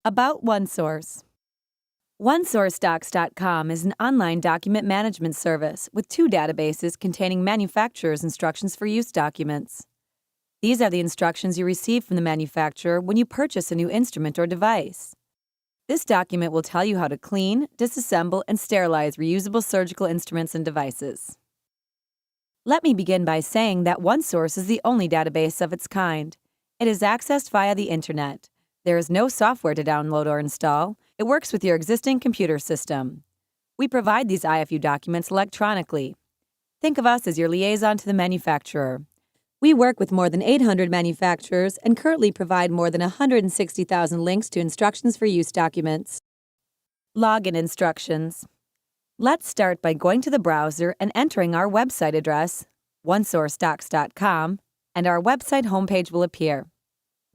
About OneSource. OneSourceDocs.com is an online document management service with two databases containing manufacturer's instructions for use documents. These are the instructions you receive from the manufacturer when you purchase a new instrument or device. This document will tell you how to clean, disassemble, and sterilize reusable surgical instruments and devices. Let me begin by saying that OneSource is the only database of its kind. It is accessed via the Internet. There is no software to download or install. It works with your existing computer system. We provide these IFU documents electronically. Think of us as your liaison to the manufacturer. We work with more than 800 manufacturers and currently provide more than 160,000 links to instructions for use documents. Login instructions. Let's start by going to the browser and entering our website address, OneSourceDocs.com, and our website homepage will appear.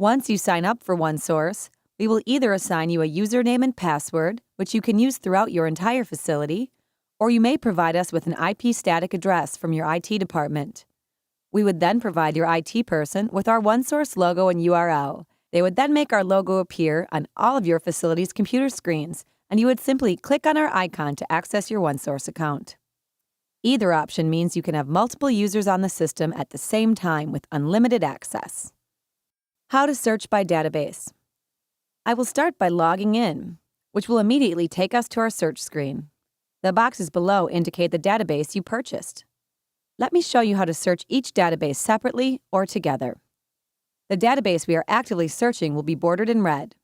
Once you sign up for OneSource, we will either assign you a username and password, which you can use throughout your entire facility, or you may provide us with an IP static address from your IT department. We would then provide your IT person with our OneSource logo and URL. They would then make our logo appear on all of your facility's computer screens, and you would simply click on our icon to access your OneSource account. Either option means you can have multiple users on the system at the same time with unlimited access. How to search by database. I will start by logging in, which will immediately take us to our search screen. The boxes below indicate the database you purchased. Let me show you how to search each database separately or together. The database we are actively searching will be bordered in red.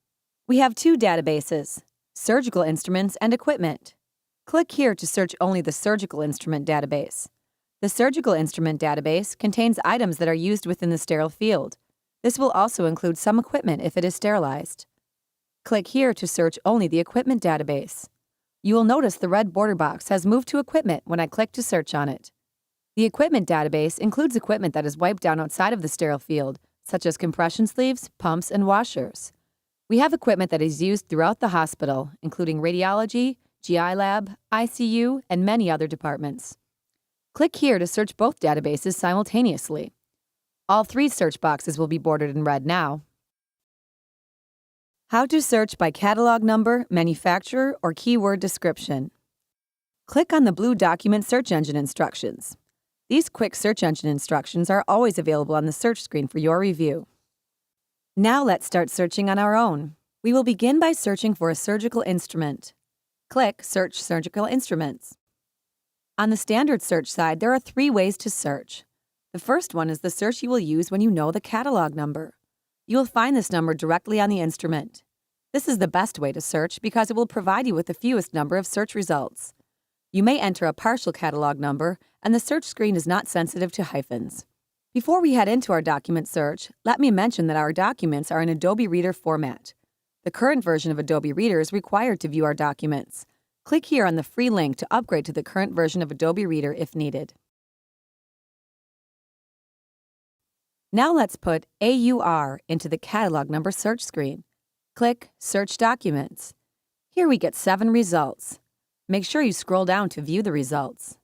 We have two databases, surgical instruments and equipment. Click here to search only the surgical instrument database. The surgical instrument database contains items that are used within the sterile field. This will also include some equipment if it is sterilized. Click here to search only the equipment database. You will notice the red border box has moved to equipment when I click to search on it. The equipment database includes equipment that is wiped down outside of the sterile field, such as compression sleeves, pumps, and washers. We have equipment that is used throughout the hospital, including radiology, GI lab, ICU, and many other departments. Click here to search both databases simultaneously. All three search boxes will be bordered in red now. How to search by catalog number, manufacturer, or keyword description. Click on the blue document search engine instructions. These quick search engine instructions are always available on the search screen for your review. Now let's start searching on our own. We will begin by searching for a surgical instrument. Click Search Surgical Instruments. On the standard search side, there are three ways to search. The first one is the search you will use when you know the catalog number. You will find this number directly on the instrument. This is the best way to search because it will provide you with the fewest number of search results. You may enter a partial catalog number, and the search screen is not sensitive to hyphens. Before we head into our document search, let me mention that our documents are in Adobe Reader format. The current version of Adobe Reader is required to view our documents. Click here on the free link to upgrade to the current version of Adobe Reader if needed. Now let's put AUR into the catalog number search screen. Click Search Documents. Here we get 7 results. Make sure you scroll down to view the results.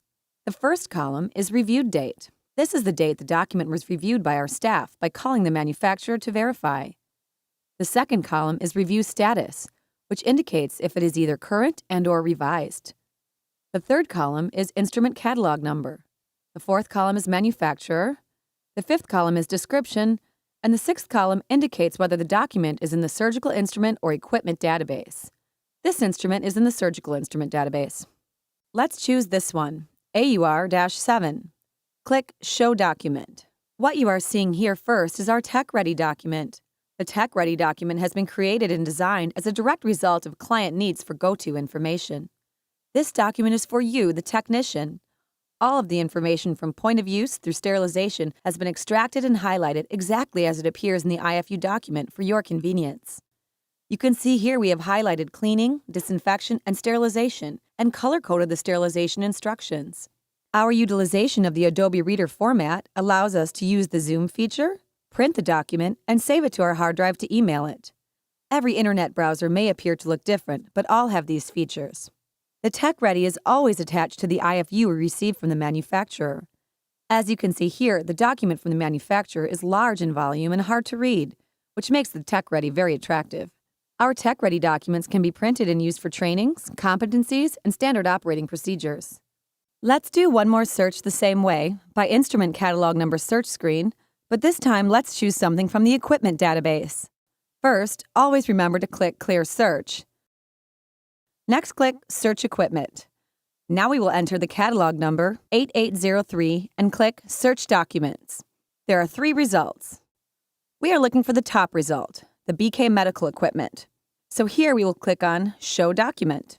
The first column is Reviewed Date. This is the date the document was reviewed by our staff by calling the manufacturer to verify. The second column is Review Status, which indicates if it is either current and/or revised. The third column is Instrument Catalog Number. The fourth column is Manufacturer. The fifth column is Description, and the sixth column indicates whether the document is in the Surgical Instrument or Equipment database. This instrument is in the Surgical Instrument database. Let's choose this one, AUR-7. Click Show Document. What you are seeing here first is our Tech Ready document. The Tech Ready document has been created and designed as a direct result of client needs for go-to information. This document is for you, the technician. All of the information from point of use through sterilization has been extracted and highlighted exactly as it appears in the IFU document for your convenience. You can see here we have highlighted cleaning, disinfection, and sterilization, and color-coded the sterilization instructions. Our utilization of the Adobe Reader format allows us to use the zoom feature, print the document, and save it to our hard drive to email it. Every internet browser may appear to look different, but all have these features. The Tech Ready is always attached to the IFU we receive from the manufacturer. As you can see here, the document from the manufacturer is large in volume and hard to read, which makes the Tech Ready very attractive. Our tech-ready documents can be printed and used for trainings, competencies, and standard operating procedures. Let's do one more search the same way, by instrument catalog number search screen, but this time let's choose something from the equipment database. First, always remember to click Clear Search. Next, click Search Equipment. Now we will enter the catalog number 8803 and click Search Documents. There are 3 results. We are looking for the top result, the BK Medical Equipment. So here we will click on Show Document.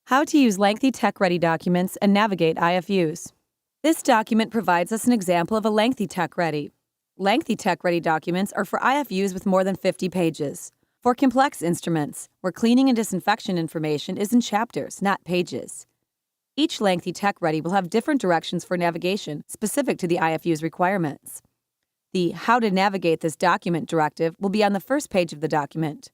How to use lengthy tech-ready documents and navigate IFUs. This document provides us an example of a lengthy tech-ready. Lengthy tech-ready documents are for IFUs with more than 50 pages. For complex instruments, where cleaning and disinfection information is in chapters, not pages. Each lengthy tech-ready will have different directions for navigation specific to the IFU's requirements. The How to Navigate this document directive will be on the first page of the document.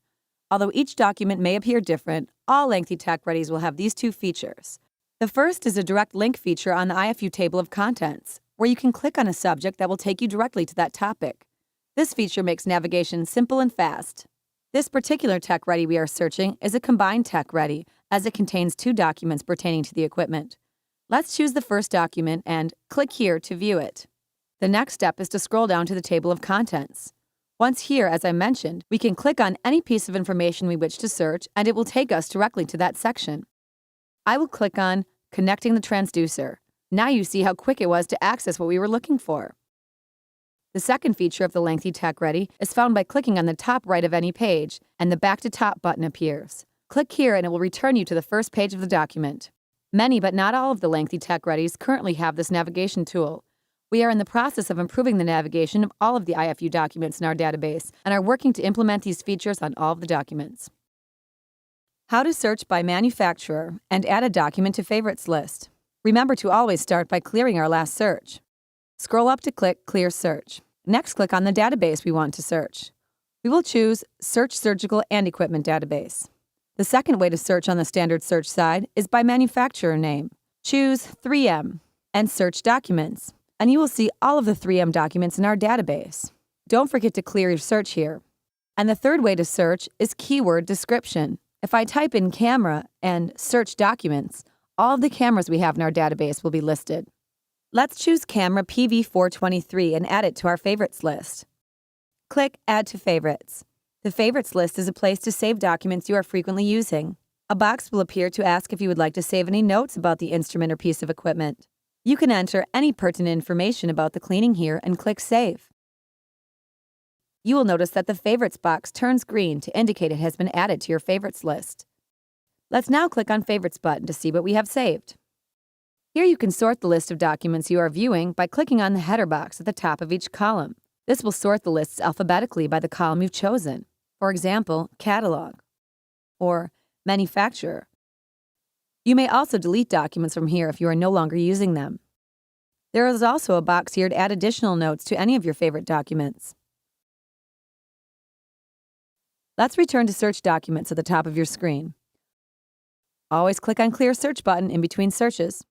Although each document may appear different, all lengthy tech-readies will have these 2 features. The first is a direct link feature on the IFU table of contents, where you can click on a subject that will take you directly to that topic. This feature makes navigation simple and fast. This particular tech-ready we are searching is a combined tech-ready, as it contains 2 documents pertaining to the equipment. Let's choose the first document and click here to view it. The next step is to scroll down to the table of contents. Once here, as I mentioned, we can click on any piece of information we wish to search and it will take us directly to that section. I will click on Connecting the Transducer. Now you see how quick it was to access what we were looking for. The second feature of the lengthy tech-ready is found by clicking on the top right of any page, and the Back to Top button appears. Click here and it will return you to the first page of the document. Many but not all of the lengthy tech-readies currently have this navigation tool. We are in the process of improving the navigation of all of the IFU documents in our database and are working to implement these features on all of the documents. How to search by manufacturer and add a document to favorites list. Remember to always start by clearing our last search. Scroll up to click Clear Search. Next, click on the database we want to search. We will choose Search Surgical and Equipment Database. The second way to search on the standard search side is by manufacturer name. Choose 3M and Search Documents, and you will see all of the 3M documents in our database. Don't forget to clear your search here. And the third way to search is keyword description. If I type in camera and search documents, all of the cameras we have in our database will be listed. Let's choose camera PV423 and add it to our favorites list. Click Add to Favorites. The favorites list is a place to save documents you are frequently using. A box will appear to ask if you would like to save any notes about the instrument or piece of equipment. You can enter any pertinent information about the cleaning here and click Save. You will notice that the favorites box turns green to indicate it has been added to your favorites list. Let's now click on Favorites button to see what we have saved. Here you can sort the list of documents you are viewing by clicking on the header box at the top of each column. This will sort the lists alphabetically by the column you've chosen. For example, Catalog or Manufacturer. You may also delete documents from here if you are no longer using them. There is also a box here to add additional notes to any of your favorite documents. Let's return to Search Documents at the top of your screen. Always click on Clear Search button in between searches.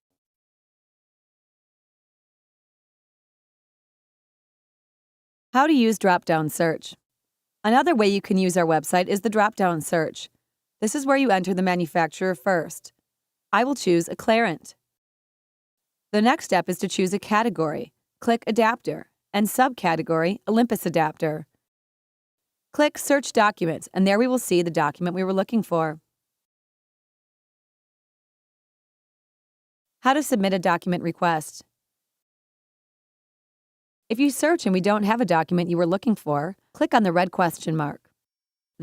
How to use drop-down search. Another way you can use our website is the drop-down search. This is where you enter the manufacturer first. I will choose Acclarent. The next step is to choose a category. Click Adapter and subcategory Olympus Adapter. Click Search Documents, and there we will see the document we were looking for. How to submit a document request. If you search and we don't have a document you were looking for, click on the red question mark.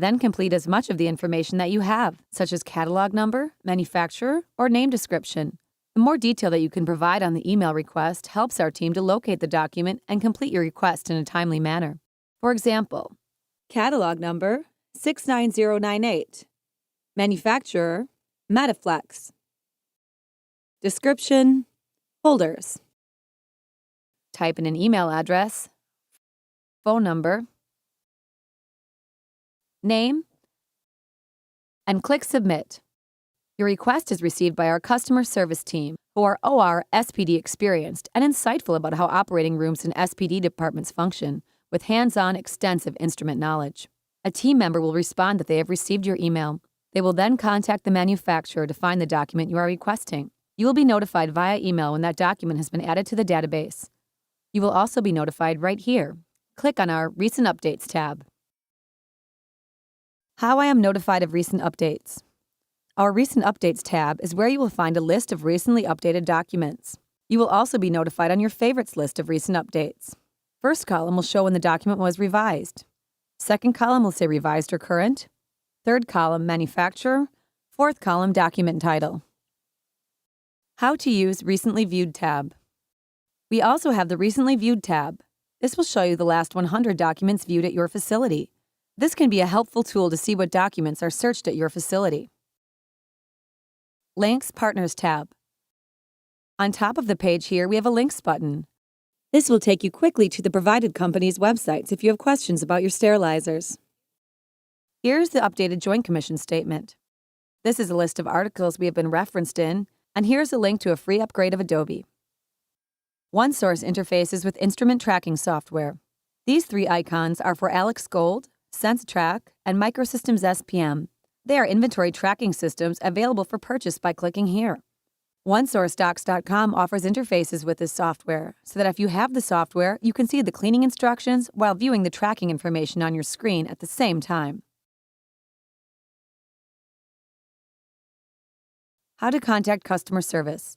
Then complete as much of the information that you have, such as catalog number, manufacturer, or name description. The more detail that you can provide on the email request helps our team to locate the document and complete your request in a timely manner. For example, catalog number 69098, manufacturer Metaflex, description holders. Type in an email address, phone number, name, and click Submit. Your request is received by our customer service team, who are OR SPD experienced and insightful about how operating rooms and SPD departments function, with hands-on, extensive instrument knowledge. A team member will respond that they have received your email. They will then contact the manufacturer to find the document you are requesting. You will be notified via email when that document has been added to the database. You will also be notified right here. Click on our Recent Updates tab. How I am notified of recent updates. Our Recent Updates tab is where you will find a list of recently updated documents. You will also be notified on your favorites list of recent updates. First column will show when the document was revised. Second column will say revised or current. Third column, manufacturer. Fourth column, document title. How to use Recently Viewed tab. We also have the Recently Viewed tab. This will show you the last 100 documents viewed at your facility. This can be a helpful tool to see what documents are searched at your facility. Links Partners tab. On top of the page here, we have a Links button. This will take you quickly to the provided company's websites if you have questions about your sterilizers. Here's the updated Joint Commission statement. This is a list of articles we have been referenced in, and here's a link to a free upgrade of Adobe. OneSource interfaces with instrument tracking software. These three icons are for Alex Gold, SenseTrack, and Microsystems SPM. They are inventory tracking systems available for purchase by clicking here. OneSourceDocs.com offers interfaces with this software so that if you have the software, you can see the cleaning instructions while viewing the tracking information on your screen at the same time. How to contact customer service.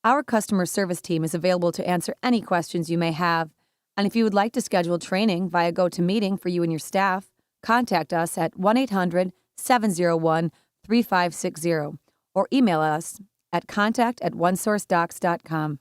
Our customer service team is available to answer any questions you may have, and if you would like to schedule training via GoToMeeting for you and your staff, contact us at 1-800-701-3560 or email us at contact@onesourcedocs.com.